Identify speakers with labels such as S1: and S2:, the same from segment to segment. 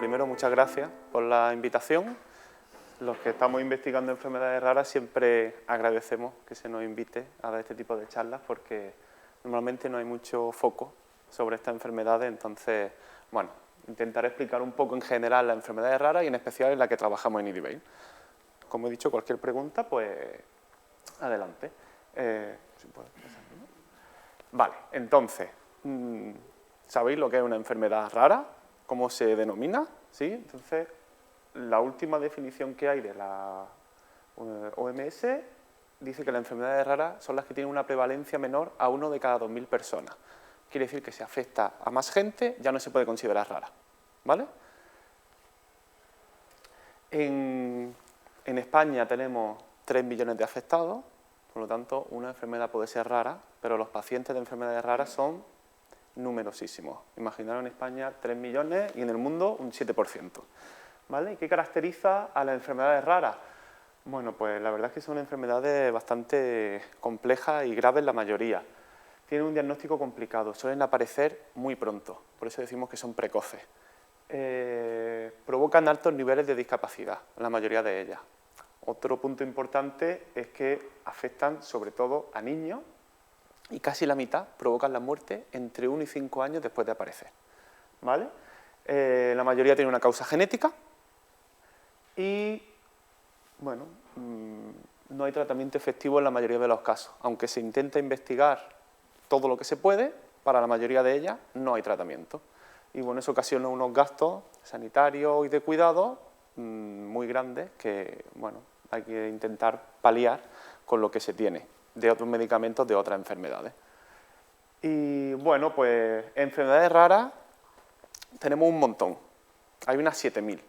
S1: primero, muchas gracias por la invitación. Los que estamos investigando enfermedades raras siempre agradecemos que se nos invite a dar este tipo de charlas porque normalmente no hay mucho foco sobre estas enfermedades, entonces, bueno, intentaré explicar un poco en general las enfermedades raras y en especial en la que trabajamos en IDIVEIL. Como he dicho, cualquier pregunta, pues adelante. Vale, entonces, ¿sabéis lo que es una enfermedad rara? ¿Cómo se denomina? ¿Sí? Entonces, la última definición que hay de la OMS dice que las enfermedades raras son las que tienen una prevalencia menor a 1 de cada 2.000 personas. Quiere decir que si afecta a más gente, ya no se puede considerar rara. ¿Vale? En España tenemos 3 millones de afectados, por lo tanto, una enfermedad puede ser rara, pero los pacientes de enfermedades raras son numerosísimos. Imaginaros en España 3 millones y en el mundo un 7%. ¿Vale? ¿Y qué caracteriza a las enfermedades raras? Bueno, pues la verdad es que son enfermedades bastante complejas y graves la mayoría. Tienen un diagnóstico complicado, suelen aparecer muy pronto, por eso decimos que son precoces. Provocan altos niveles de discapacidad, la mayoría de ellas. Otro punto importante es que afectan sobre todo a niños y casi la mitad provocan la muerte entre 1 y 5 años después de aparecer. ¿Vale? La mayoría tiene una causa genética y, bueno, no hay tratamiento efectivo en la mayoría de los casos. Aunque se intenta investigar todo lo que se puede, para la mayoría de ellas no hay tratamiento. Y bueno, eso ocasiona unos gastos sanitarios y de cuidado muy grandes que, bueno, hay que intentar paliar con lo que se tiene de otros medicamentos de otras enfermedades. Y bueno, pues enfermedades raras tenemos un montón, hay unas 7.000.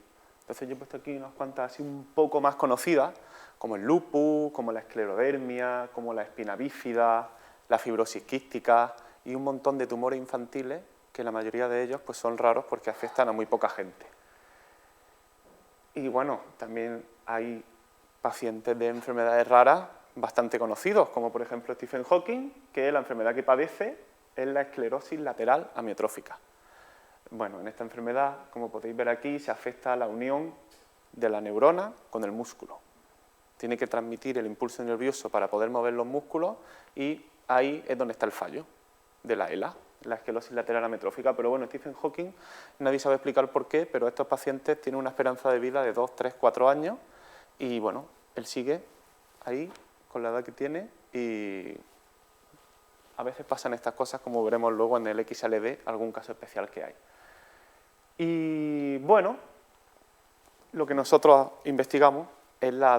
S1: Entonces yo he puesto aquí unas cuantas así un poco más conocidas, como el lupus, como la esclerodermia, como la espina bífida, la fibrosis quística y un montón de tumores infantiles que la mayoría de ellos pues, son raros porque afectan a muy poca gente. Y bueno, también hay pacientes de enfermedades raras bastante conocidos, como por ejemplo Stephen Hawking, que la enfermedad que padece es la esclerosis lateral amiotrófica. Bueno, en esta enfermedad, como podéis ver aquí, se afecta la unión de la neurona con el músculo. Tiene que transmitir el impulso nervioso para poder mover los músculos y ahí es donde está el fallo de la ELA, la esclerosis lateral amiotrófica. Pero bueno, Stephen Hawking, nadie sabe explicar por qué, pero estos pacientes tienen una esperanza de vida de 2, 3, 4 años y bueno, él sigue ahí con la edad que tiene y a veces pasan estas cosas como veremos luego en el XLD, algún caso especial que hay. Y bueno, lo que nosotros investigamos es la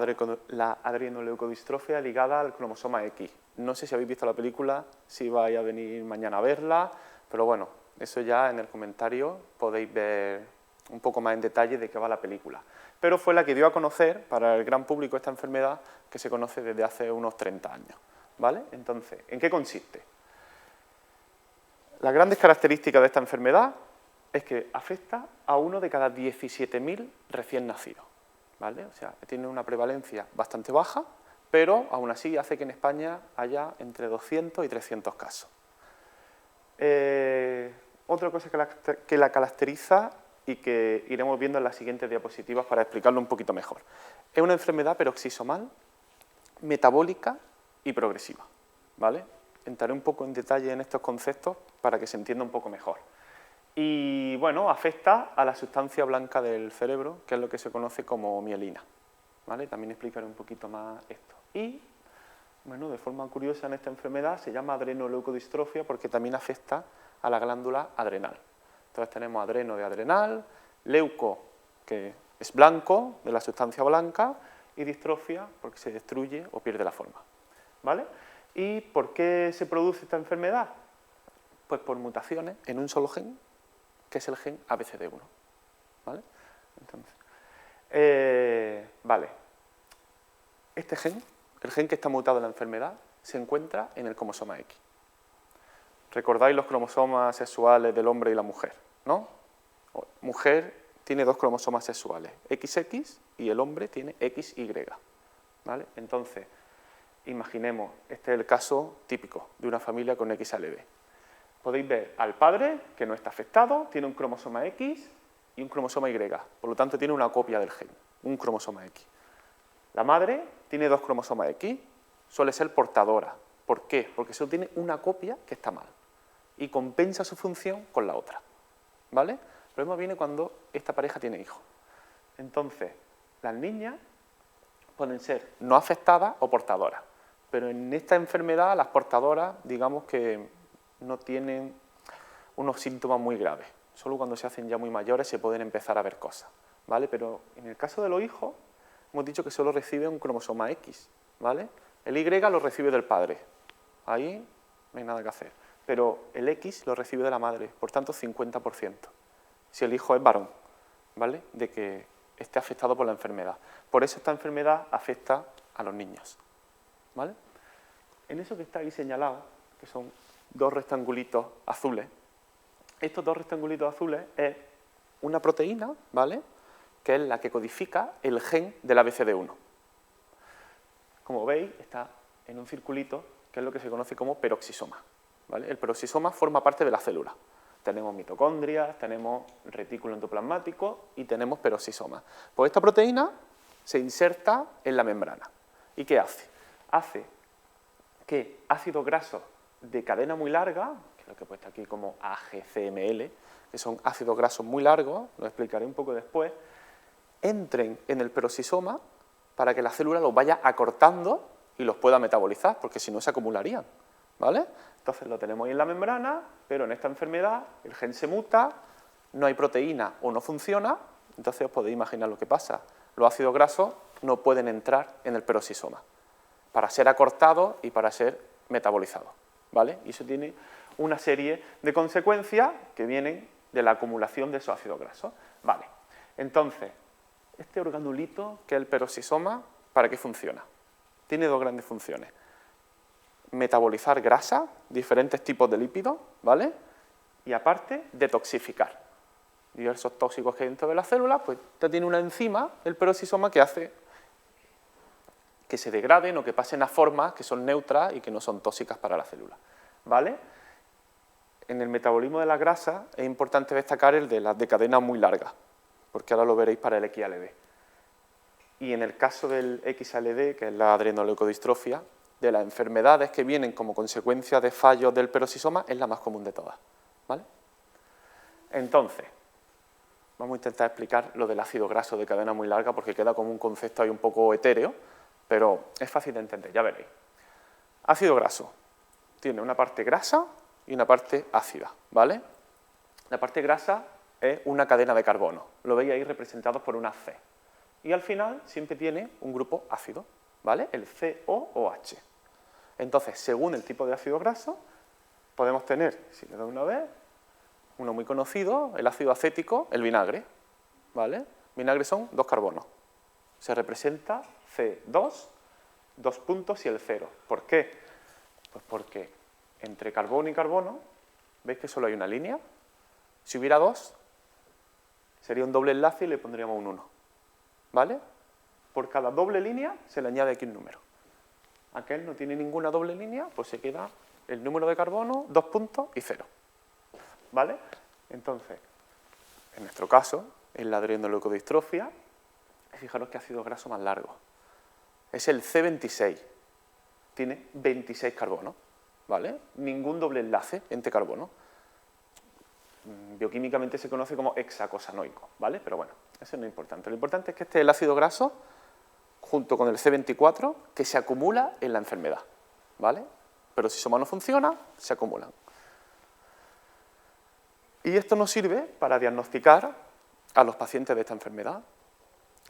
S1: adrenoleucodistrofia ligada al cromosoma X. No sé si habéis visto la película, si vais a venir mañana a verla, pero bueno, eso ya en el comentario podéis ver un poco más en detalle de qué va la película. Pero fue la que dio a conocer para el gran público esta enfermedad que se conoce desde hace unos 30 años. ¿Vale? Entonces, ¿en qué consiste? Las grandes características de esta enfermedad es que afecta a 1 de cada 17.000 recién nacidos. ¿Vale? O sea, tiene una prevalencia bastante baja, pero aún así hace que en España haya entre 200 y 300 casos. Otra cosa que la caracteriza y que iremos viendo en las siguientes diapositivas para explicarlo un poquito mejor. Es una enfermedad peroxisomal, metabólica y progresiva. ¿Vale? Entraré un poco en detalle en estos conceptos para que se entienda un poco mejor. Y bueno, afecta a la sustancia blanca del cerebro, que es lo que se conoce como mielina. ¿Vale? También explicaré un poquito más esto. Y bueno, de forma curiosa en esta enfermedad se llama adrenoleucodistrofia porque también afecta a la glándula adrenal. Entonces tenemos adreno de adrenal, leuco, que es blanco, de la sustancia blanca, y distrofia porque se destruye o pierde la forma. ¿Vale? ¿Y por qué se produce esta enfermedad? Pues por mutaciones en un solo gen, que es el gen ABCD1. ¿Vale? Entonces, vale. Este gen, el gen que está mutado en la enfermedad, se encuentra en el cromosoma X. ¿Recordáis los cromosomas sexuales del hombre y la mujer? ¿No? Mujer tiene 2 cromosomas sexuales, XX, y el hombre tiene XY. ¿Vale? Entonces, imaginemos, este es el caso típico de una familia con XLD. Podéis ver al padre, que no está afectado, tiene un cromosoma X, y un cromosoma Y, por lo tanto tiene una copia del gen, un cromosoma X. La madre tiene 2 cromosomas X, suele ser portadora. ¿Por qué? Porque solo tiene una copia que está mal y compensa su función con la otra, ¿vale? El problema viene cuando esta pareja tiene hijos. Entonces, las niñas pueden ser no afectadas o portadoras, pero en esta enfermedad las portadoras, digamos que no tienen unos síntomas muy graves. Solo cuando se hacen ya muy mayores se pueden empezar a ver cosas, ¿vale? Pero en el caso de los hijos, hemos dicho que solo recibe un cromosoma X, ¿vale? El Y lo recibe del padre, ahí no hay nada que hacer, pero el X lo recibe de la madre, por tanto 50%, si el hijo es varón, ¿vale? De que esté afectado por la enfermedad. Por eso esta enfermedad afecta a los niños, ¿vale? En eso que está ahí señalado, que son 2 rectangulitos azules, estos 2 rectangulitos azules es una proteína, ¿vale?, que es la que codifica el gen del ABCD1. Como veis, está en un circulito, que es lo que se conoce como peroxisoma, ¿vale? El peroxisoma forma parte de la célula. Tenemos mitocondrias, tenemos retículo endoplasmático y tenemos peroxisoma. Pues esta proteína se inserta en la membrana. ¿Y qué hace? Hace que ácidos grasos de cadena muy larga, que es lo que he puesto aquí como AGCML, que son ácidos grasos muy largos, lo explicaré un poco después, entren en el peroxisoma para que la célula los vaya acortando y los pueda metabolizar, porque si no se acumularían, ¿vale? Entonces lo tenemos ahí en la membrana, pero en esta enfermedad el gen se muta, no hay proteína o no funciona, entonces os podéis imaginar lo que pasa. Los ácidos grasos no pueden entrar en el peroxisoma para ser acortados y para ser metabolizados, ¿vale? Y eso tiene una serie de consecuencias que vienen de la acumulación de esos ácidos grasos. Vale, entonces, este organulito, que es el peroxisoma, ¿para qué funciona? Tiene 2 grandes funciones. Metabolizar grasa, diferentes tipos de lípidos, ¿vale? Y aparte, detoxificar diversos tóxicos que hay dentro de la célula, pues ya tiene una enzima, el peroxisoma, que hace que se degraden o que pasen a formas que son neutras y que no son tóxicas para la célula, ¿vale? En el metabolismo de la grasa es importante destacar el de las de cadena muy larga, porque ahora lo veréis para el XALD. Y en el caso del XALD, que es la adrenoleucodistrofia, de las enfermedades que vienen como consecuencia de fallos del peroxisoma, es la más común de todas, ¿vale? Entonces, vamos a intentar explicar lo del ácido graso de cadena muy larga, porque queda como un concepto ahí un poco etéreo, pero es fácil de entender, ya veréis. Ácido graso tiene una parte grasa y una parte ácida, ¿vale? La parte grasa es una cadena de carbono, lo veis ahí representados por una C. Y al final siempre tiene un grupo ácido, ¿vale? El COOH. Entonces, según el tipo de ácido graso, podemos tener, si le doy una vez, uno muy conocido, el ácido acético, el vinagre, ¿vale? Vinagre son 2 carbonos. Se representa C2, 2 puntos y el 0. ¿Por qué? Pues porque entre carbono y carbono, ¿veis que solo hay una línea? Si hubiera 2, sería un doble enlace y le pondríamos un 1, ¿vale? Por cada doble línea se le añade aquí un número. Aquel no tiene ninguna doble línea, pues se queda el número de carbono, 2 puntos y 0, ¿vale? Entonces, en nuestro caso, en la adrenoleucodistrofia, fijaros qué ácido graso más largo. Es el C26, tiene 26 carbonos, ¿vale? Ningún doble enlace entre carbonos. Bioquímicamente se conoce como hexacosanoico, ¿vale? Pero bueno, eso no es importante. Lo importante es que este es el ácido graso, junto con el C24, que se acumula en la enfermedad, ¿vale? Pero si soma no funciona, se acumulan. Y esto nos sirve para diagnosticar a los pacientes de esta enfermedad.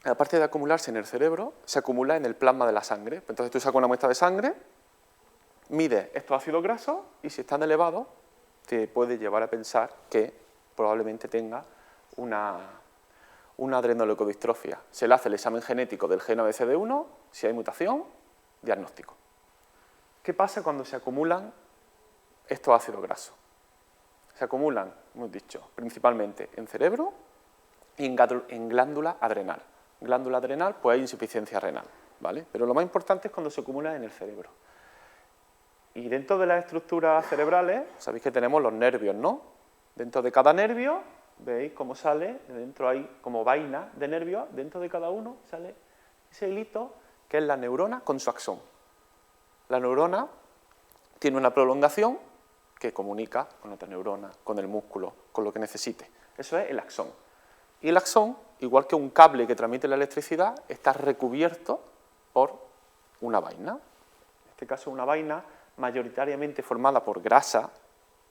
S1: Aparte de acumularse en el cerebro, se acumula en el plasma de la sangre. Entonces tú sacas una muestra de sangre, mides estos ácidos grasos y si están elevados, te puede llevar a pensar que probablemente tenga una adrenoleucodistrofia. Se le hace el examen genético del gen ABCD1, si hay mutación, diagnóstico. ¿Qué pasa cuando se acumulan estos ácidos grasos? Se acumulan, hemos dicho, principalmente en cerebro y en glándula adrenal. Glándula adrenal, pues hay insuficiencia renal, ¿vale? Pero lo más importante es cuando se acumula en el cerebro. Y dentro de las estructuras cerebrales, sabéis que tenemos los nervios, ¿no? Dentro de cada nervio ¿Veis cómo sale? Dentro hay como vaina de nervios, dentro de cada uno sale ese hilito que es la neurona con su axón. La neurona tiene una prolongación que comunica con otra neurona, con el músculo, con lo que necesite. Eso es el axón. Y el axón, igual que un cable que transmite la electricidad, está recubierto por una vaina. En este caso, una vaina mayoritariamente formada por grasa,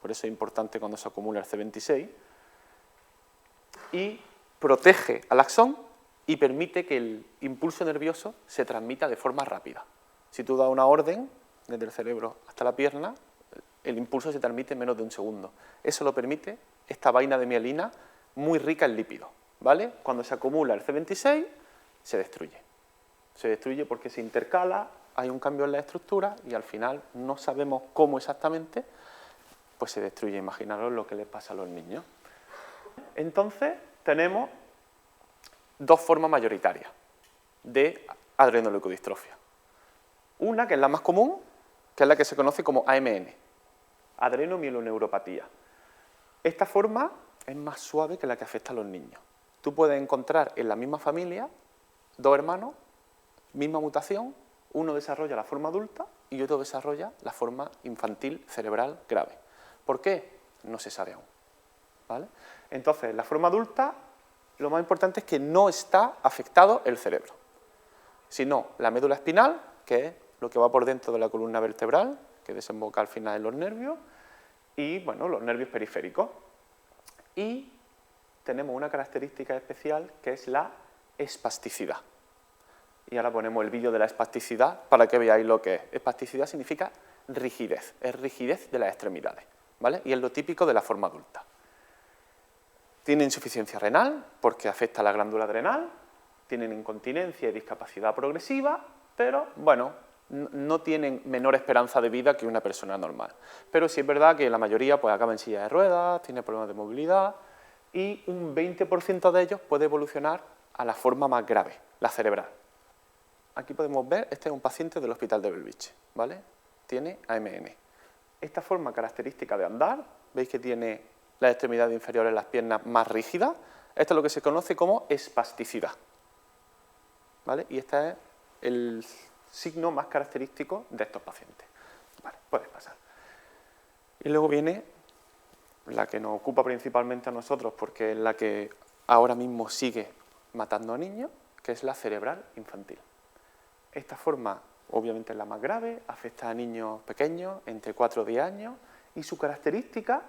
S1: por eso es importante cuando se acumula el C26, y protege al axón y permite que el impulso nervioso se transmita de forma rápida. Si tú das una orden desde el cerebro hasta la pierna, el impulso se transmite en menos de un segundo. Eso lo permite esta vaina de mielina muy rica en lípidos, ¿vale? Cuando se acumula el C26, se destruye. Se destruye porque se intercala, hay un cambio en la estructura y al final no sabemos cómo exactamente, pues se destruye. Imaginaros lo que les pasa a los niños. Entonces, tenemos dos formas mayoritarias de adrenoleucodistrofia. Una, que es la más común, que es la que se conoce como AMN, adrenomieloneuropatía. Esta forma es más suave que la que afecta a los niños. Tú puedes encontrar en la misma familia dos hermanos, misma mutación, uno desarrolla la forma adulta y otro desarrolla la forma infantil cerebral grave. ¿Por qué? No se sabe aún, ¿vale? Entonces, en la forma adulta, lo más importante es que no está afectado el cerebro, sino la médula espinal, que es lo que va por dentro de la columna vertebral, que desemboca al final en los nervios, y bueno, los nervios periféricos. Y tenemos una característica especial que es la espasticidad. Y ahora ponemos el vídeo de la espasticidad para que veáis lo que es. Espasticidad significa rigidez, es rigidez de las extremidades, ¿vale? Y es lo típico de la forma adulta. Tienen insuficiencia renal porque afecta a la glándula adrenal, tienen incontinencia y discapacidad progresiva, pero bueno, no tienen menor esperanza de vida que una persona normal. Pero sí es verdad que la mayoría pues, acaba en silla de ruedas, tiene problemas de movilidad y un 20% de ellos puede evolucionar a la forma más grave, la cerebral. Aquí podemos ver, este es un paciente del hospital de Belvich, ¿vale? Tiene AMN. Esta forma característica de andar, veis que tiene las extremidades inferiores, las piernas más rígidas, esto es lo que se conoce como espasticidad, ¿vale? Y este es el signo más característico de estos pacientes. Vale, puedes pasar. Y luego viene la que nos ocupa principalmente a nosotros, porque es la que ahora mismo sigue matando a niños, que es la cerebral infantil. Esta forma, obviamente, es la más grave, afecta a niños pequeños, entre 4 y 10 años, y su característica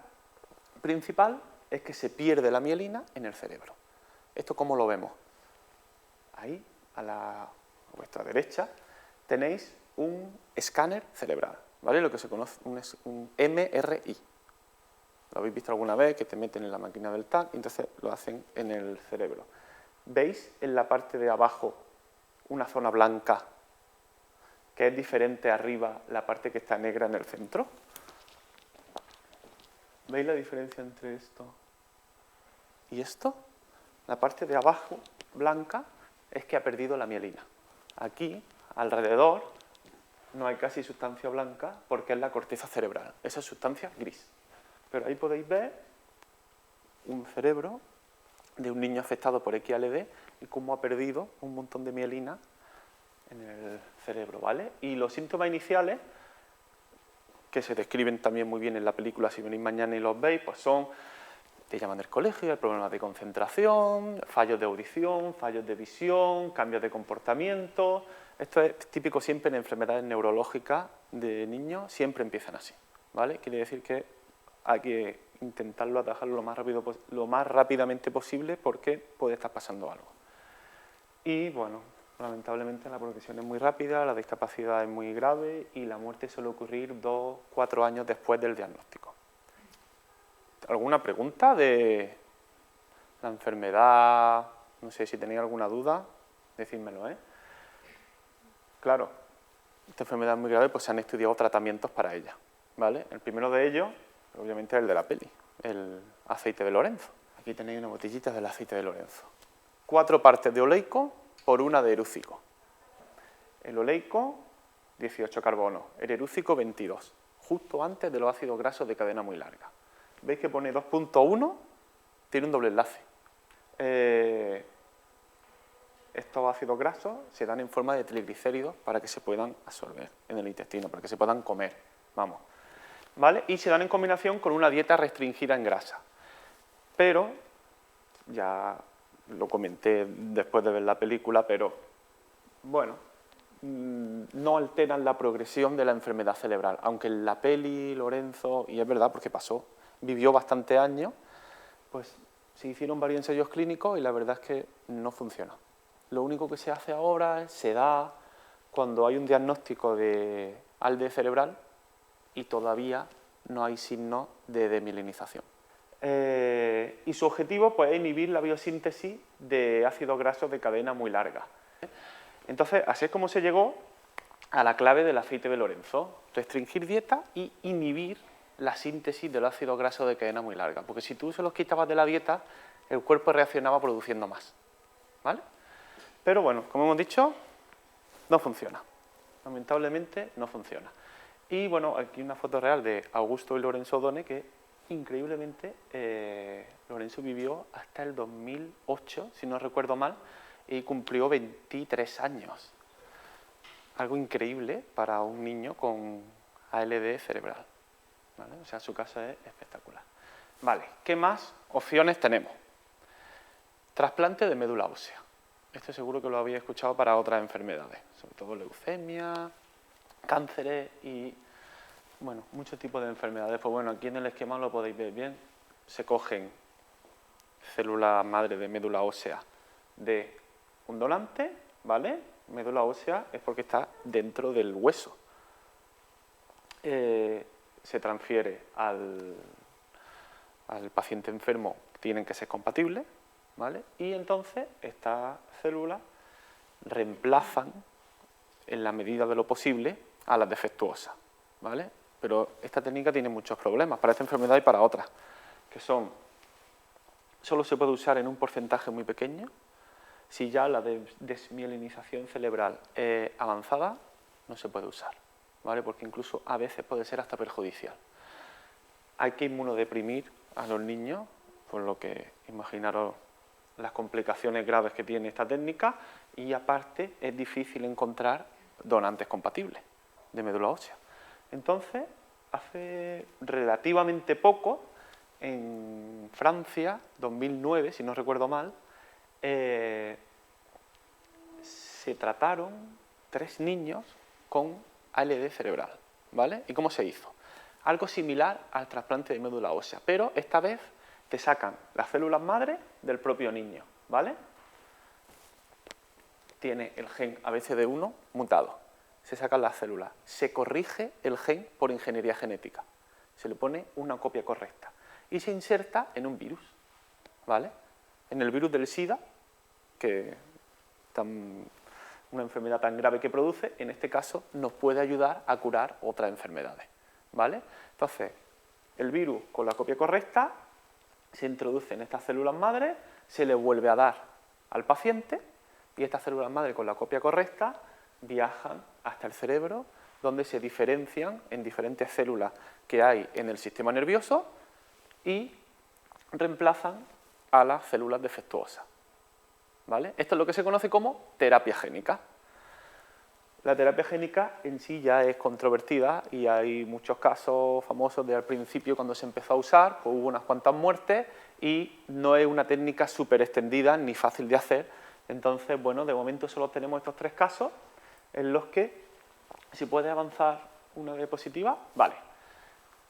S1: principal es que se pierde la mielina en el cerebro. ¿Esto cómo lo vemos? Ahí, a vuestra derecha, tenéis un escáner cerebral, ¿vale? Lo que se conoce un MRI. ¿Lo habéis visto alguna vez? Que te meten en la máquina del TAC y entonces lo hacen en el cerebro. ¿Veis en la parte de abajo una zona blanca que es diferente arriba la parte que está negra en el centro? ¿Veis la diferencia entre esto y esto? La parte de abajo, blanca, es que ha perdido la mielina. Aquí, alrededor, no hay casi sustancia blanca porque es la corteza cerebral. Esa es sustancia gris. Pero ahí podéis ver un cerebro de un niño afectado por XALD y cómo ha perdido un montón de mielina en el cerebro, ¿vale? Y los síntomas iniciales, que se describen también muy bien en la película, si venís mañana y los veis, pues son, te llaman del colegio, problemas de concentración, fallos de audición, fallos de visión, cambios de comportamiento. Esto es típico siempre en enfermedades neurológicas de niños, siempre empiezan así, ¿vale? Quiere decir que hay que intentarlo atajarlo lo más rápidamente posible porque puede estar pasando algo. Y bueno, lamentablemente la progresión es muy rápida, la discapacidad es muy grave y la muerte suele ocurrir 2 o 4 años después del diagnóstico. ¿Alguna pregunta de la enfermedad? No sé si tenéis alguna duda, decídmelo, ¿eh? Claro, esta enfermedad es muy grave, pues se han estudiado tratamientos para ella, ¿vale? El primero de ellos, obviamente, es el de la peli, el aceite de Lorenzo. Aquí tenéis una botellita del aceite de Lorenzo. 4 partes de oleico por 1 de erúcico. El oleico, 18 carbonos, el erúcico, 22, justo antes de los ácidos grasos de cadena muy larga. ¿Veis que pone 2.1? tiene un doble enlace. Estos ácidos grasos se dan en forma de triglicéridos para que se puedan absorber en el intestino, para que se puedan comer, vamos. ¿Vale? Y se dan en combinación con una dieta restringida en grasa. Pero, ya lo comenté después de ver la película, pero bueno, no alteran la progresión de la enfermedad cerebral. Aunque en la peli Lorenzo, y es verdad porque pasó, vivió bastantes años, pues se hicieron varios ensayos clínicos y la verdad es que no funciona. Lo único que se hace ahora se da cuando hay un diagnóstico de ALDE cerebral y todavía no hay signos de desmielinización. Y su objetivo pues, es inhibir la biosíntesis de ácidos grasos de cadena muy larga. Entonces, así es como se llegó a la clave del aceite de Lorenzo: restringir dieta y inhibir la síntesis del ácido graso de cadena muy larga. Porque si tú se los quitabas de la dieta, el cuerpo reaccionaba produciendo más. ¿Vale? Pero bueno, como hemos dicho, no funciona. Lamentablemente no funciona. Y bueno, aquí una foto real de Augusto y Lorenzo O'Donnell, que increíblemente Lorenzo vivió hasta el 2008, si no recuerdo mal, y cumplió 23 años. Algo increíble para un niño con ALD cerebral. ¿Vale? O sea, su caso es espectacular. Vale, ¿qué más opciones tenemos? Trasplante de médula ósea. Esto seguro que lo habéis escuchado para otras enfermedades, sobre todo leucemia, cánceres y, bueno, muchos tipos de enfermedades. Pues bueno, aquí en el esquema lo podéis ver bien. Se cogen células madre de médula ósea de un donante, ¿vale? Médula ósea es porque está dentro del hueso. Se transfiere al paciente enfermo, tienen que ser compatibles, ¿vale? Y entonces estas células reemplazan, en la medida de lo posible, a las defectuosas, ¿vale? Pero esta técnica tiene muchos problemas para esta enfermedad y para otras, que son, solo se puede usar en un porcentaje muy pequeño. Si ya la desmielinización cerebral es avanzada, no se puede usar, ¿vale? Porque incluso a veces puede ser hasta perjudicial. Hay que inmunodeprimir a los niños, por lo que imaginaros las complicaciones graves que tiene esta técnica, y aparte es difícil encontrar donantes compatibles de médula ósea. Entonces, hace relativamente poco, en Francia, 2009, si no recuerdo mal, se trataron 3 niños con ALD cerebral, ¿vale? ¿Y cómo se hizo? Algo similar al trasplante de médula ósea, pero esta vez te sacan las células madre del propio niño, ¿vale? Tiene el gen ABCD1 mutado, se sacan las células, se corrige el gen por ingeniería genética, se le pone una copia correcta y se inserta en un virus, ¿vale? En el virus del SIDA, que una enfermedad tan grave que produce, en este caso nos puede ayudar a curar otras enfermedades, ¿vale? Entonces, el virus con la copia correcta se introduce en estas células madre, se le vuelve a dar al paciente y estas células madre con la copia correcta viajan hasta el cerebro, donde se diferencian en diferentes células que hay en el sistema nervioso y reemplazan a las células defectuosas, ¿vale? Esto es lo que se conoce como terapia génica. La terapia génica en sí ya es controvertida y hay muchos casos famosos de al principio cuando se empezó a usar, pues hubo unas cuantas muertes y no es una técnica súper extendida ni fácil de hacer. Entonces, bueno, de momento solo tenemos estos 3 casos en los que si puede avanzar una diapositiva, vale.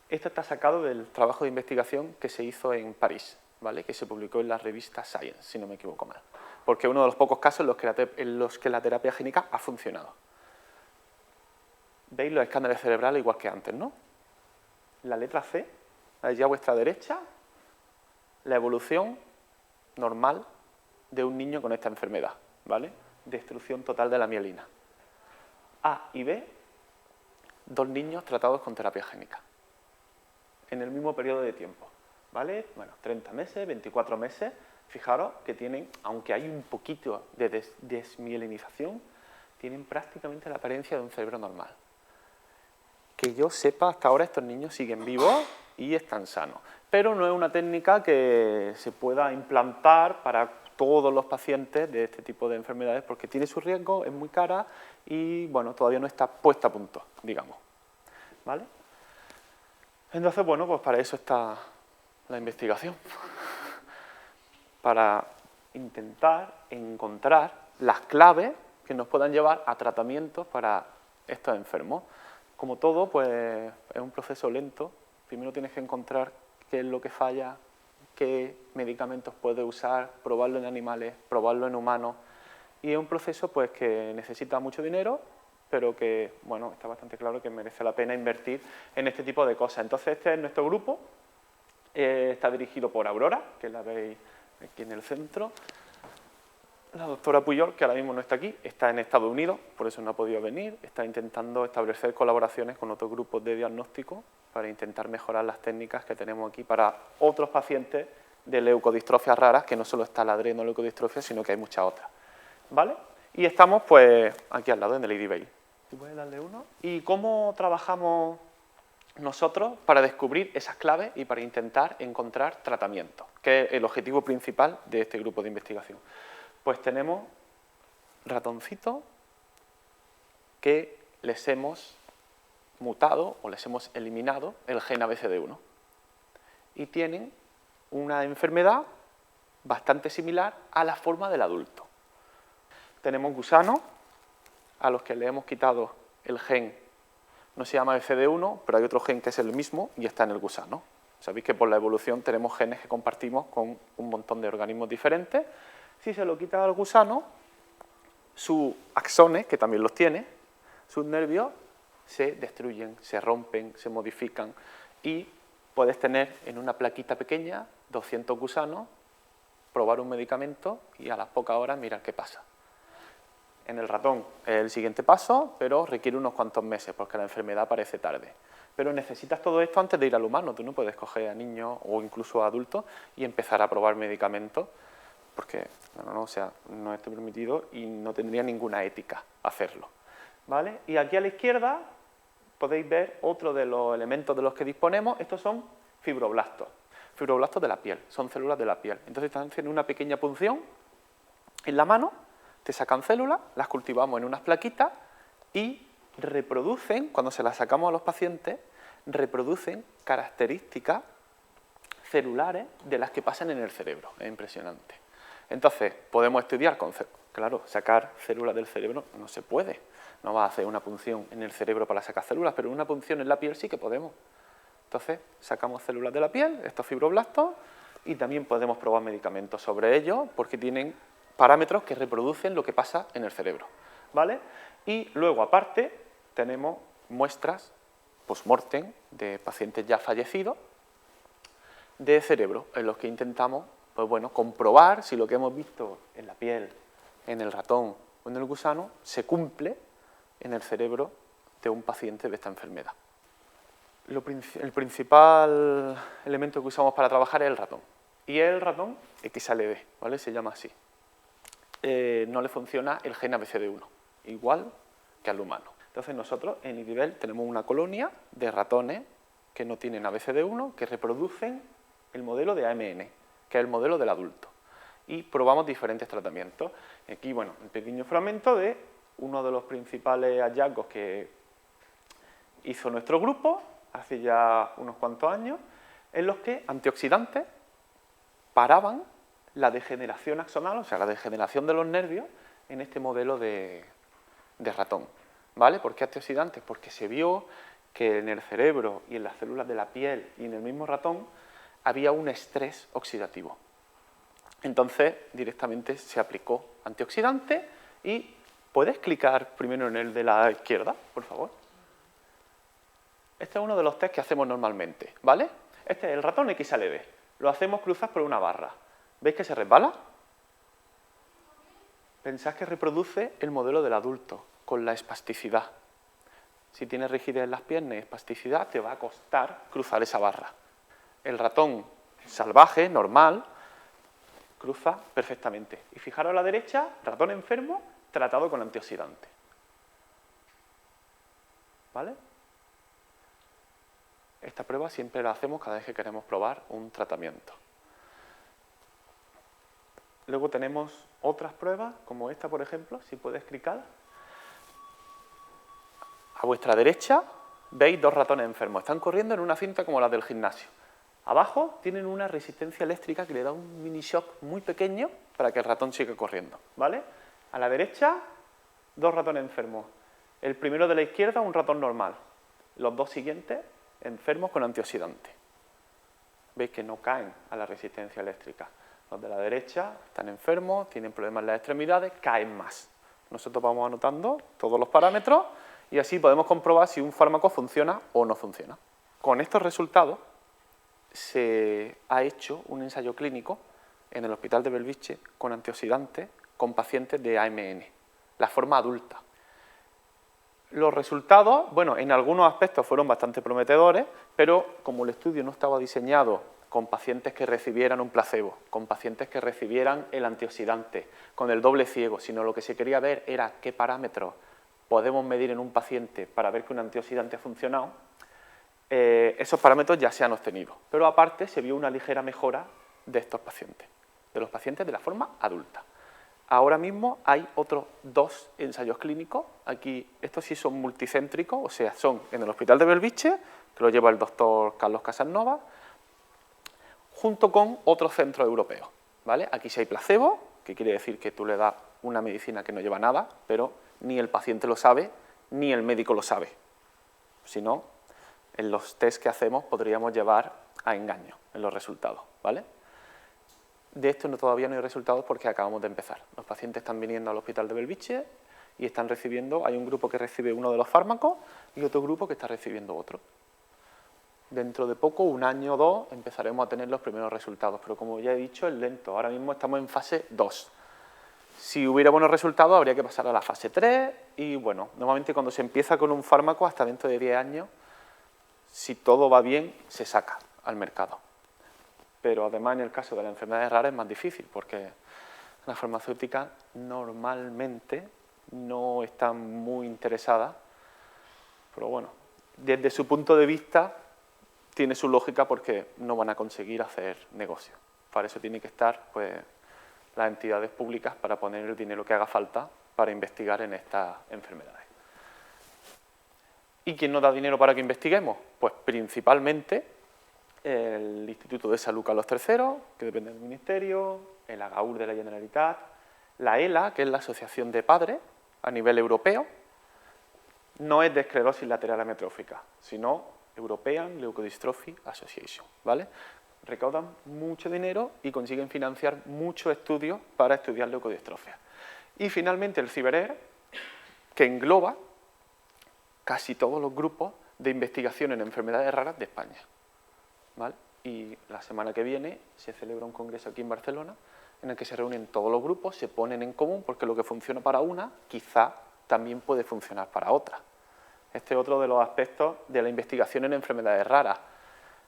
S1: Esto está sacado del trabajo de investigación que se hizo en París, ¿vale? Que se publicó en la revista Science, si no me equivoco mal, porque es uno de los pocos casos en los que la terapia génica ha funcionado. ¿Veis los escáneres cerebrales igual que antes, no? La letra C, allá a vuestra derecha, la evolución normal de un niño con esta enfermedad, ¿vale? Destrucción total de la mielina. A y B, 2 niños tratados con terapia génica, en el mismo periodo de tiempo, ¿vale? Bueno, 30 meses, 24 meses, fijaros que tienen, aunque hay un poquito de desmielinización, tienen prácticamente la apariencia de un cerebro normal. Que yo sepa, hasta ahora estos niños siguen vivos y están sanos. pero no es una técnica que se pueda implantar para todos los pacientes de este tipo de enfermedades porque tiene su riesgo, es muy cara y bueno, todavía no está puesta a punto, digamos. ¿Vale? Entonces, bueno, pues para eso está la investigación. Para intentar encontrar las claves que nos puedan llevar a tratamientos para estos enfermos. Como todo, pues es un proceso lento. Primero tienes que encontrar qué es lo que falla, qué medicamentos puedes usar, probarlo en animales, probarlo en humanos. Y es un proceso pues, que necesita mucho dinero, pero que, bueno, está bastante claro que merece la pena invertir en este tipo de cosas. Entonces, este es nuestro grupo. Está dirigido por Aurora, que la veis aquí en el centro. La doctora Puyol, que ahora mismo no está aquí, está en Estados Unidos, por eso no ha podido venir. Está intentando establecer colaboraciones con otros grupos de diagnóstico para intentar mejorar las técnicas que tenemos aquí para otros pacientes de leucodistrofias raras, que no solo está la adrenoleucodistrofia, sino que hay muchas otras. ¿Vale? Y estamos pues aquí al lado, en el Lady Bay. ¿Puedes darle uno? ¿Y cómo trabajamos nosotros para descubrir esas claves y para intentar encontrar tratamientos? Que es el objetivo principal de este grupo de investigación. Pues tenemos ratoncitos que les hemos mutado o les hemos eliminado el gen ABCD1 y tienen una enfermedad bastante similar a la forma del adulto. Tenemos gusanos a los que le hemos quitado el gen, no se llama ABCD1, pero hay otro gen que es el mismo y está en el gusano. Sabéis que por la evolución tenemos genes que compartimos con un montón de organismos diferentes. Si se lo quita al gusano, sus axones, que también los tiene, sus nervios, se destruyen, se rompen, se modifican y puedes tener en una plaquita pequeña 200 gusanos, probar un medicamento y a las pocas horas mirar qué pasa. En el ratón es el siguiente paso, pero requiere unos cuantos meses porque la enfermedad aparece tarde. Pero necesitas todo esto antes de ir al humano. Tú no puedes coger a niños o incluso a adultos y empezar a probar medicamentos porque o sea, no está permitido y no tendría ninguna ética hacerlo. ¿Vale? Y aquí a la izquierda podéis ver otro de los elementos de los que disponemos. Estos son fibroblastos. Fibroblastos de la piel, son células de la piel. Entonces están haciendo una pequeña punción en la mano, te sacan células, las cultivamos en unas plaquitas y reproducen, cuando se las sacamos a los pacientes, reproducen características celulares de las que pasan en el cerebro. Es impresionante. Entonces, podemos estudiar con... Claro, sacar células del cerebro no se puede. No va a hacer una punción en el cerebro para sacar células, pero una punción en la piel sí que podemos. Entonces, sacamos células de la piel, estos fibroblastos, y también podemos probar medicamentos sobre ellos porque tienen parámetros que reproducen lo que pasa en el cerebro. ¿Vale? Y luego, aparte, tenemos muestras post-mortem de pacientes ya fallecidos de cerebro, en los que intentamos pues bueno, comprobar si lo que hemos visto en la piel, en el ratón o en el gusano se cumple en el cerebro de un paciente de esta enfermedad. El principal elemento que usamos para trabajar es el ratón. Y el ratón XLD, ¿vale? Se llama así. No le funciona el gen ABCD1, igual que al humano. Entonces nosotros en IDIBEL tenemos una colonia de ratones que no tienen ABCD1, que reproducen el modelo de AMN, que es el modelo del adulto. Y probamos diferentes tratamientos. Aquí, bueno, un pequeño fragmento de uno de los principales hallazgos que hizo nuestro grupo hace ya unos cuantos años, en los que antioxidantes paraban la degeneración axonal, o sea, la degeneración de los nervios, en este modelo de ratón. ¿Vale? ¿Por qué antioxidantes? Porque se vio que en el cerebro y en las células de la piel y en el mismo ratón había un estrés oxidativo. Entonces, directamente se aplicó antioxidante y ¿puedes clicar primero en el de la izquierda, por favor? Este es uno de los test que hacemos normalmente, ¿vale? Este es el ratón XLD. Lo hacemos cruzar por una barra. ¿Veis que se resbala? Pensad que reproduce el modelo del adulto, con la espasticidad. Si tienes rigidez en las piernas y espasticidad, te va a costar cruzar esa barra. El ratón salvaje, normal, cruza perfectamente. Y fijaros a la derecha, ratón enfermo, tratado con antioxidante. ¿Vale? Esta prueba siempre la hacemos cada vez que queremos probar un tratamiento. Luego tenemos otras pruebas, como esta, por ejemplo, si puedes clicar. A vuestra derecha veis 2 ratones enfermos. Están corriendo en una cinta como la del gimnasio. Abajo tienen una resistencia eléctrica que le da un mini shock muy pequeño para que el ratón siga corriendo, ¿vale? A la derecha, 2 ratones enfermos. El primero de la izquierda, un ratón normal. Los 2 siguientes, enfermos con antioxidante. Veis que no caen a la resistencia eléctrica. Los de la derecha están enfermos, tienen problemas en las extremidades, caen más. Nosotros vamos anotando todos los parámetros y así podemos comprobar si un fármaco funciona o no funciona. Con estos resultados se ha hecho un ensayo clínico en el Hospital de Belvitge con antioxidantes con pacientes de AMN, la forma adulta. Los resultados, bueno, en algunos aspectos fueron bastante prometedores, pero como el estudio no estaba diseñado con pacientes que recibieran un placebo, con pacientes que recibieran el antioxidante, con el doble ciego, sino lo que se quería ver era qué parámetros podemos medir en un paciente para ver que un antioxidante ha funcionado, esos parámetros ya se han obtenido. Pero aparte se vio una ligera mejora de estos pacientes, de los pacientes de la forma adulta. Ahora mismo hay otros 2 ensayos clínicos, aquí estos sí son multicéntricos, o sea, son en el Hospital de Belvitge, que lo lleva el doctor Carlos Casanova, junto con otros centros europeos, ¿vale? Aquí sí hay placebo, que quiere decir que tú le das una medicina que no lleva nada, pero ni el paciente lo sabe, ni el médico lo sabe. Si no, en los test que hacemos podríamos llevar a engaño en los resultados, ¿vale? De esto todavía no hay resultados porque acabamos de empezar. Los pacientes están viniendo al Hospital de Belvitge y están recibiendo, hay un grupo que recibe uno de los fármacos y otro grupo que está recibiendo otro. Dentro de poco, 1 año o 2, empezaremos a tener los primeros resultados, pero como ya he dicho, es lento. Ahora mismo estamos en fase 2. Si hubiera buenos resultados, habría que pasar a la fase 3 y, bueno, normalmente cuando se empieza con un fármaco, hasta dentro de 10 años, si todo va bien, se saca al mercado. Pero además, en el caso de las enfermedades raras es más difícil, porque las farmacéuticas normalmente no están muy interesadas, pero bueno, desde su punto de vista tiene su lógica porque no van a conseguir hacer negocio. Para eso tienen que estar pues, las entidades públicas para poner el dinero que haga falta para investigar en estas enfermedades. ¿Y quién nos da dinero para que investiguemos? Pues principalmente el Instituto de Salud Carlos III, que depende del Ministerio, el AGAUR de la Generalitat, la ELA, que es la Asociación de Padres a nivel europeo, no es de esclerosis lateral amiotrófica, sino European Leukodystrophy Association, ¿vale? Recaudan mucho dinero y consiguen financiar muchos estudios para estudiar leucodistrofia. Y finalmente el CIBERER, que engloba casi todos los grupos de investigación en enfermedades raras de España, ¿vale? Y la semana que viene se celebra un congreso aquí en Barcelona en el que se reúnen todos los grupos, se ponen en común porque lo que funciona para una quizá también puede funcionar para otra. Este es otro de los aspectos de la investigación en enfermedades raras.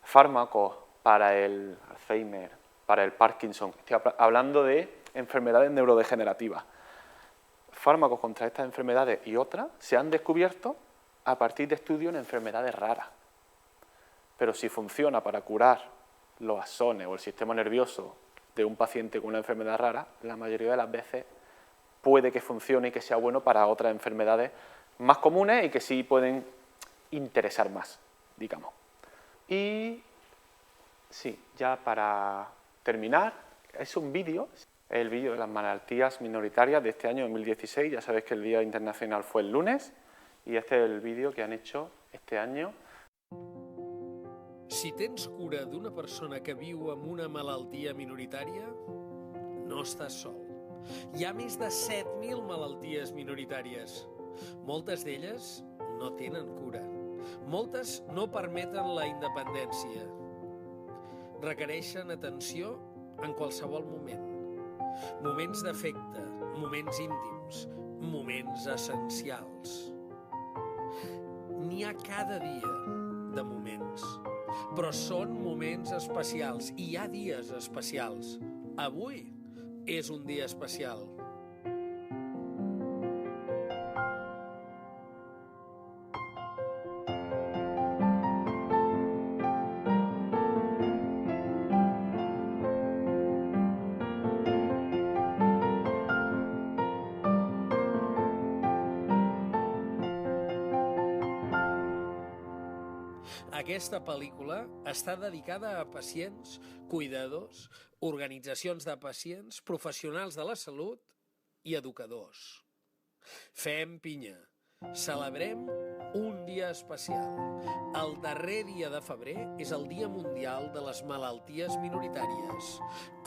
S1: Fármacos para el Alzheimer, para el Parkinson. Estoy hablando de enfermedades neurodegenerativas. Fármacos contra estas enfermedades y otras se han descubierto a partir de estudios en enfermedades raras. Pero si funciona para curar los axones o el sistema nervioso de un paciente con una enfermedad rara, la mayoría de las veces puede que funcione y que sea bueno para otras enfermedades más comunes y que sí pueden interesar más, digamos. Y sí, ya para terminar, es un vídeo, el vídeo de las malaltías minoritarias de este año 2016, ya sabéis que el Día Internacional fue el lunes, y este es el vídeo que han hecho este año.
S2: Si tens cura d'una persona que viu amb una malaltia minoritària, no estàs sol. Hi ha més de 7.000 malalties minoritàries. Moltes d'elles no tenen cura. Moltes no permeten la independència. Requereixen atenció en qualsevol moment. Moments d'afecte, moments íntims, moments essencials. N'hi ha cada dia de moments, però són moments especials i hi ha dies especials. Avui és un dia especial. Aquesta pel·lícula està dedicada a pacients, cuidadors, organitzacions de pacients, professionals de la salut i educadors. Fem pinya. Celebrem un dia especial. El darrer dia de febrer és el Dia Mundial de les Malalties Minoritàries,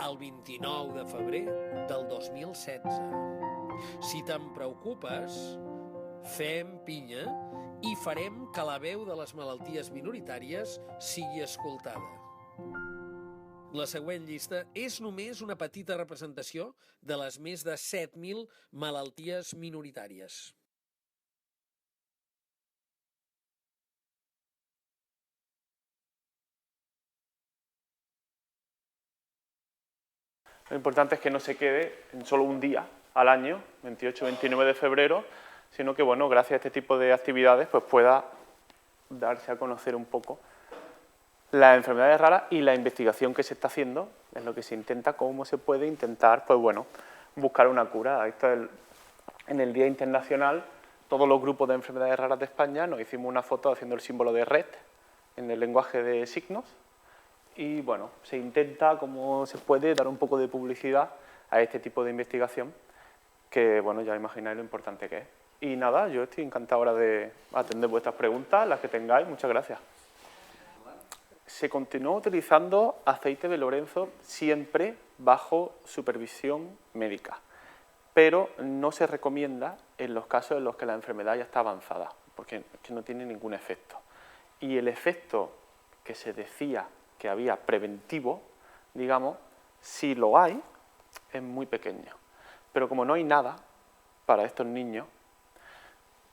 S2: el 29 de febrer del 2016. Si te'n preocupes, fem pinya i farem que la veu de les malalties minoritàries sigui escoltada. La següent llista és només una petita representació de les més de 7.000 malalties minoritàries.
S1: Lo importante es que no se quede en solo un día al año, 28-29 de febrero, sino que, bueno, gracias a este tipo de actividades pues pueda darse a conocer un poco las enfermedades raras y la investigación que se está haciendo, es lo que se intenta, cómo se puede intentar, pues bueno, buscar una cura. Esto es en el Día Internacional, todos los grupos de enfermedades raras de España nos hicimos una foto haciendo el símbolo de red en el lenguaje de signos y, bueno, se intenta, como se puede, dar un poco de publicidad a este tipo de investigación que, bueno, ya imagináis lo importante que es. Y nada, yo estoy encantado ahora de atender vuestras preguntas, las que tengáis. Muchas gracias. Se continúa utilizando aceite de Lorenzo siempre bajo supervisión médica, pero no se recomienda en los casos en los que la enfermedad ya está avanzada, porque es que no tiene ningún efecto. Y el efecto que se decía que había preventivo, digamos, si lo hay, es muy pequeño. Pero como no hay nada para estos niños,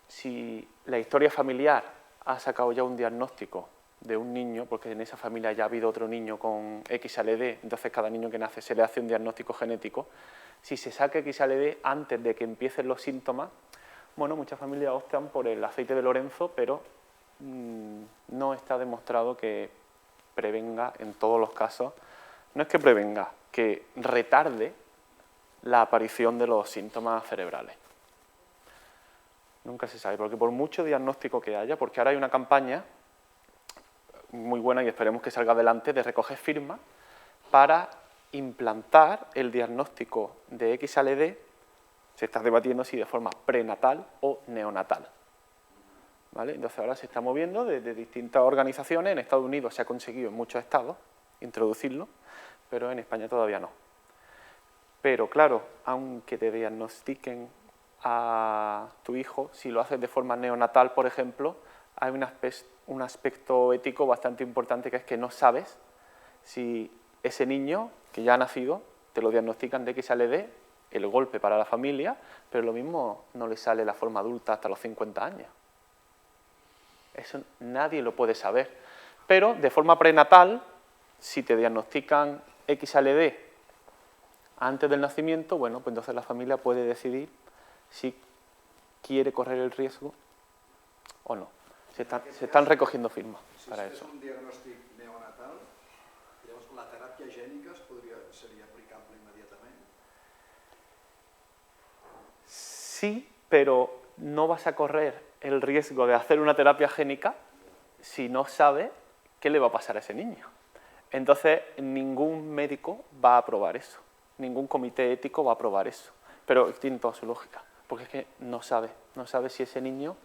S1: si la historia familiar ha sacado ya un diagnóstico de un niño, porque en esa familia ya ha habido otro niño con XLD, entonces cada niño que nace se le hace un diagnóstico genético, si se saca XLD antes de que empiecen los síntomas, bueno, muchas familias optan por el aceite de Lorenzo, pero no está demostrado que prevenga en todos los casos, no es que prevenga, que retarde la aparición de los síntomas cerebrales. Nunca se sabe, porque por mucho diagnóstico que haya, porque ahora hay una campaña muy buena y esperemos que salga adelante de recoger firmas para implantar el diagnóstico de XLD, se está debatiendo si de forma prenatal o neonatal. ¿Vale? Entonces ahora se está moviendo desde distintas organizaciones, en Estados Unidos se ha conseguido en muchos estados introducirlo, pero en España todavía no. Pero claro, aunque te diagnostiquen a tu hijo, si lo haces de forma neonatal, por ejemplo, hay un aspecto ético bastante importante, que es que no sabes si ese niño que ya ha nacido, te lo diagnostican de XLD, el golpe para la familia, pero lo mismo no le sale la forma adulta hasta los 50 años. Eso nadie lo puede saber. Pero de forma prenatal, si te diagnostican XLD antes del nacimiento, bueno, pues entonces la familia puede decidir si quiere correr el riesgo o no. Se están recogiendo firmas para eso.
S3: Si es un diagnòstic neonatal, llavors la teràpia gènica seria aplicable immediatament?
S1: Sí, pero no vas a correr el riesgo de hacer una terapia génica si no sabes qué le va a pasar a ese niño. Entonces, ningún médico va a aprobar eso, ningún comité ético va a aprobar eso, pero tiene toda su lógica, porque es que no sabe si ese niño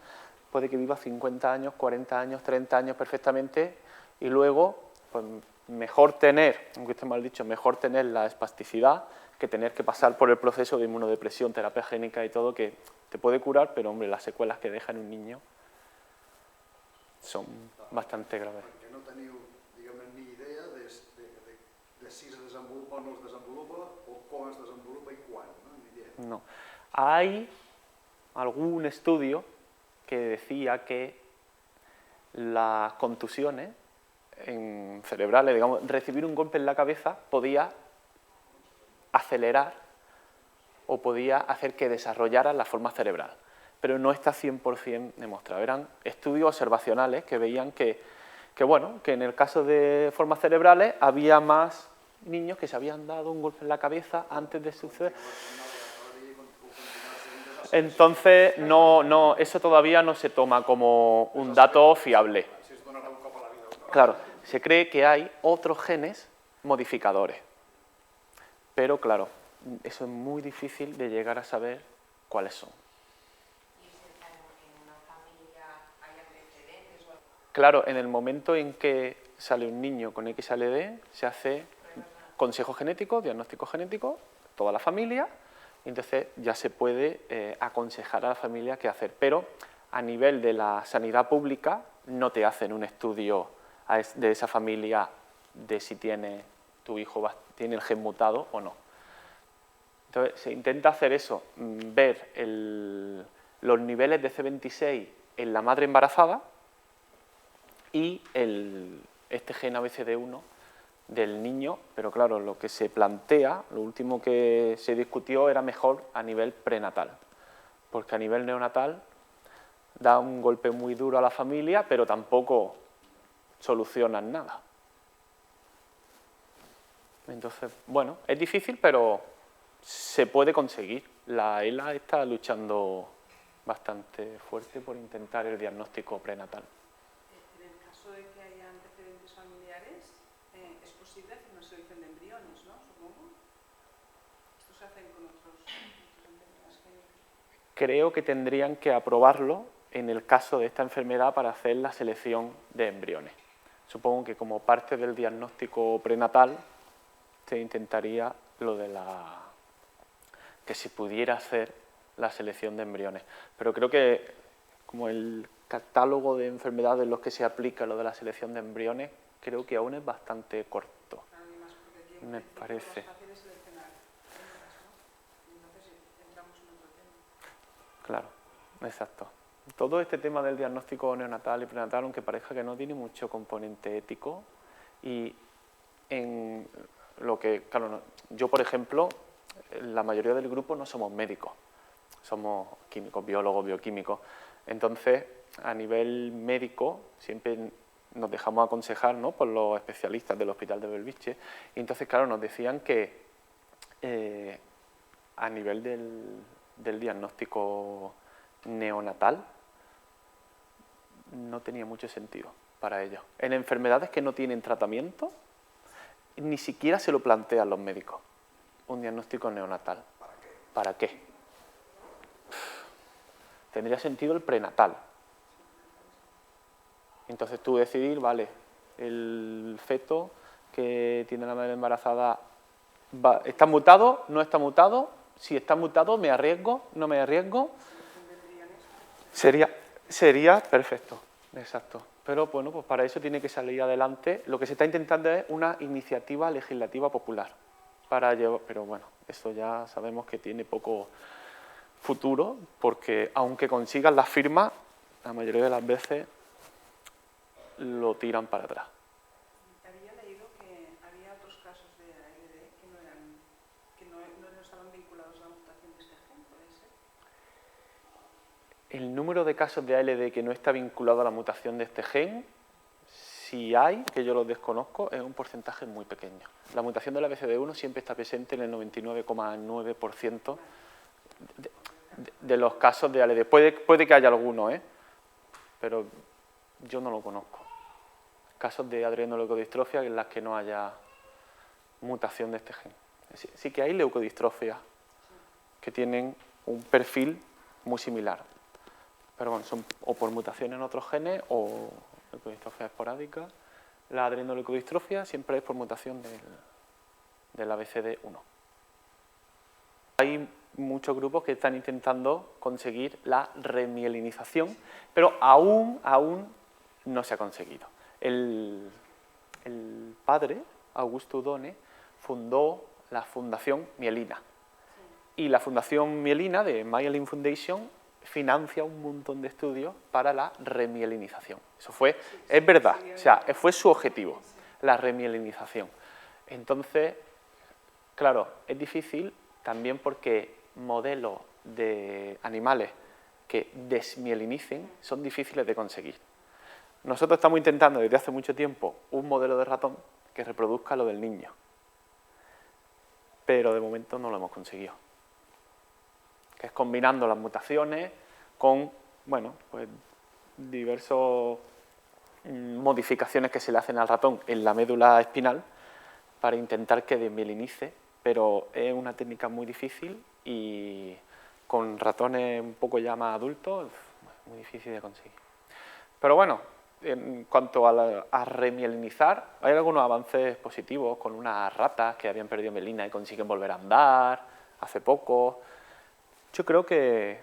S1: puede que viva 50 años, 40 años, 30 años perfectamente y luego, pues mejor tener, aunque esté mal dicho, mejor tener la espasticidad que tener que pasar por el proceso de inmunodepresión, terapia génica y todo, que te puede curar, pero hombre, las secuelas que deja en un niño son bastante graves.
S3: Perquè no teniu, diguem-ne, ni idea de si es desenvolupa o no es desenvolupa, o com es desenvolupa i quan, no? Ni idea.
S1: No. Hay algún estudio que decía que las contusiones cerebrales, digamos, recibir un golpe en la cabeza podía acelerar o podía hacer que desarrollara la forma cerebral, pero no está 100% demostrado. Eran estudios observacionales que veían que en el caso de formas cerebrales había más niños que se habían dado un golpe en la cabeza antes de suceder. Entonces, no, eso todavía no se toma como un dato fiable. Claro, se cree que hay otros genes modificadores, pero claro, eso es muy difícil de llegar a saber cuáles son.
S4: ¿Y en una familia hay antecedentes?
S1: Claro, en el momento en que sale un niño con XLD, se hace consejo genético, diagnóstico genético, toda la familia, y entonces ya se puede aconsejar a la familia qué hacer. Pero a nivel de la sanidad pública no te hacen un estudio de esa familia de si tu hijo tiene el gen mutado o no. Entonces se intenta hacer eso, ver los niveles de C26 en la madre embarazada y este gen ABCD1 del niño, pero claro, lo que se plantea, lo último que se discutió era mejor a nivel prenatal, porque a nivel neonatal da un golpe muy duro a la familia, pero tampoco solucionan nada. Entonces, bueno, es difícil, pero se puede conseguir. La ELA está luchando bastante fuerte por intentar el diagnóstico prenatal.
S5: En el caso de que haya antecedentes familiares, es posible hacer una selección de embriones, ¿no? Supongo. Esto se hace con otros enfermedades genéticas.
S1: Creo que tendrían que aprobarlo en el caso de esta enfermedad para hacer la selección de embriones. Supongo que como parte del diagnóstico prenatal se intentaría lo de que se pudiera hacer la selección de embriones. Pero creo que como el catálogo de enfermedades en los que se aplica lo de la selección de embriones, creo que aún es bastante corto, me parece. Claro, exacto. Todo este tema del diagnóstico neonatal y prenatal, aunque parezca que no, tiene mucho componente ético y en lo que, claro, yo por ejemplo, la mayoría del grupo no somos médicos, somos químicos, biólogos, bioquímicos, entonces a nivel médico siempre nos dejamos aconsejar, ¿no?, por los especialistas del Hospital de Belviche, y entonces claro, nos decían que a nivel del diagnóstico neonatal no tenía mucho sentido para ellos. En enfermedades que no tienen tratamiento, ni siquiera se lo plantean los médicos, un diagnóstico neonatal. ¿Para qué? Tendría sentido el prenatal. Entonces tú decidir, vale, el feto que tiene la madre embarazada, ¿está mutado? ¿No está mutado? Si está mutado, ¿me arriesgo? ¿No me arriesgo? Sería perfecto, exacto. Pero bueno, pues para eso tiene que salir adelante. Lo que se está intentando es una iniciativa legislativa popular. Pero bueno, eso ya sabemos que tiene poco futuro, porque aunque consigan las firmas, la mayoría de las veces lo tiran para atrás.
S5: Había leído que había otros casos de ALD que no estaban vinculados a la mutación de este gen, ¿puede ser?
S1: El número de casos de ALD que no está vinculado a la mutación de este gen, si hay, que yo lo desconozco, es un porcentaje muy pequeño. La mutación de la ABCD1 siempre está presente en el 99,9% de los casos de ALD. Puede que haya alguno, pero yo no lo conozco. Casos de adrenoleucodistrofia en las que no haya mutación de este gen. Sí que hay leucodistrofias que tienen un perfil muy similar, pero bueno, son o por mutación en otros genes o leucodistrofia esporádica. La adrenoleucodistrofia siempre es por mutación del ABCD1. Hay muchos grupos que están intentando conseguir la remielinización, pero aún no se ha conseguido. El padre, Augusto Udone, fundó la Fundación Mielina. Y la Fundación Mielina de Myelin Foundation financia un montón de estudios para la remielinización. Eso es verdad, o sea, fue su objetivo, la remielinización. Entonces, claro, es difícil también porque modelos de animales que desmielinicen son difíciles de conseguir. Nosotros estamos intentando desde hace mucho tiempo un modelo de ratón que reproduzca lo del niño, pero de momento no lo hemos conseguido. Que es combinando las mutaciones con, bueno, pues diversos modificaciones que se le hacen al ratón en la médula espinal para intentar que desmielinice, pero es una técnica muy difícil y con ratones un poco ya más adultos es muy difícil de conseguir. Pero bueno, en cuanto a remielinizar, hay algunos avances positivos con unas ratas que habían perdido mielina y consiguen volver a andar hace poco. Yo creo que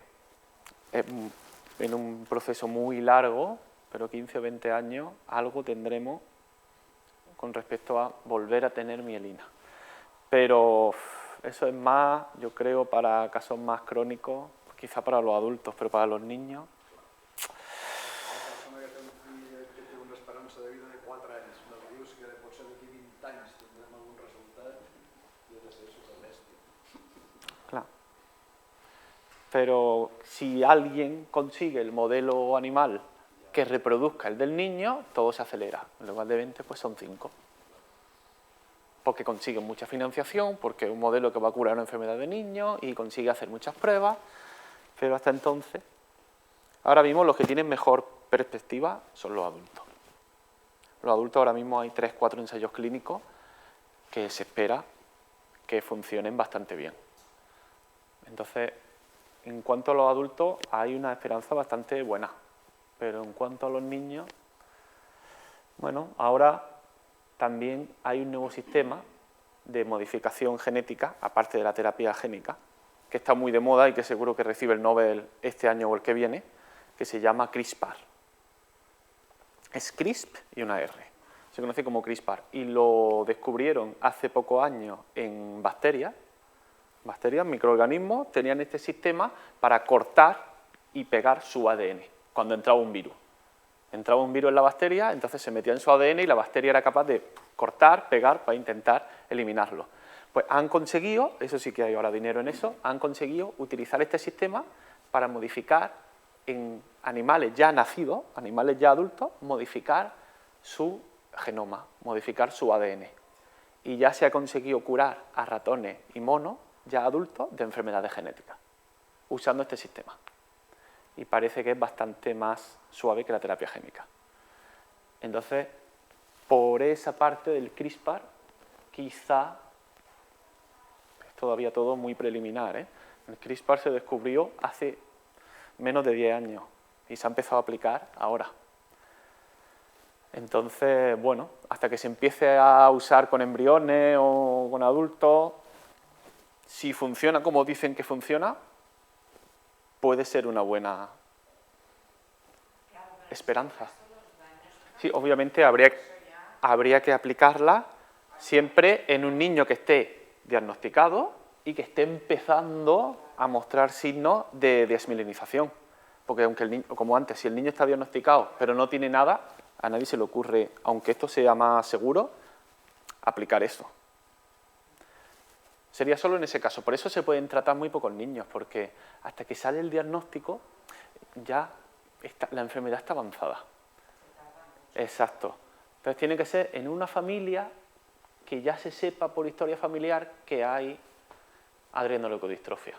S1: en un proceso muy largo, pero 15 o 20 años, algo tendremos con respecto a volver a tener mielina. Pero eso es más, yo creo, para casos más crónicos, quizá para los adultos, pero para los niños...
S3: Una persona que té un fill que té una esperança de vida de 4 anys, me dius que potser d'aquí 20 anys tindrem algun resultat, i ha de ser superbèstia.
S1: Claro. Pero si alguien consigue el modelo animal que reproduzca el del niño, todo se acelera. En lugar de 20, pues son 5. Porque consigue mucha financiación, porque es un modelo que va a curar una enfermedad de niños y consigue hacer muchas pruebas, pero hasta entonces, ahora mismo los que tienen mejor perspectiva son los adultos. Los adultos ahora mismo hay 3 o 4 ensayos clínicos que se espera que funcionen bastante bien. Entonces, en cuanto a los adultos, hay una esperanza bastante buena, pero en cuanto a los niños, bueno, ahora también hay un nuevo sistema de modificación genética, aparte de la terapia génica, que está muy de moda y que seguro que recibe el Nobel este año o el que viene, que se llama CRISPR. Es CRISP y una R. Se conoce como CRISPR y lo descubrieron hace pocos años en bacterias, microorganismos, tenían este sistema para cortar y pegar su ADN cuando entraba un virus. Entraba un virus en la bacteria, entonces se metía en su ADN y la bacteria era capaz de cortar, pegar para intentar eliminarlo. Pues han conseguido, eso sí que hay ahora dinero en eso, han conseguido utilizar este sistema para modificar en animales ya nacidos, animales ya adultos, modificar su genoma, modificar su ADN. Y ya se ha conseguido curar a ratones y monos ya adultos de enfermedades genéticas, usando este sistema. Y parece que es bastante más suave que la terapia génica. Entonces, por esa parte del CRISPR, quizá, es todavía todo muy preliminar, ¿eh? El CRISPR se descubrió hace menos de 10 años y se ha empezado a aplicar ahora. Entonces, bueno, hasta que se empiece a usar con embriones o con adultos, si funciona como dicen que funciona, puede ser una buena esperanza. Sí, obviamente habría que aplicarla siempre en un niño que esté diagnosticado y que esté empezando a mostrar signos de desmielinización. Porque aunque el niño, como antes, si el niño está diagnosticado pero no tiene nada, a nadie se le ocurre, aunque esto sea más seguro, aplicar eso. Sería solo en ese caso. Por eso se pueden tratar muy pocos niños, porque hasta que sale el diagnóstico ya la enfermedad está avanzada. Exacto. Entonces tiene que ser en una familia que ya se sepa por historia familiar que hay adrenoleucodistrofia.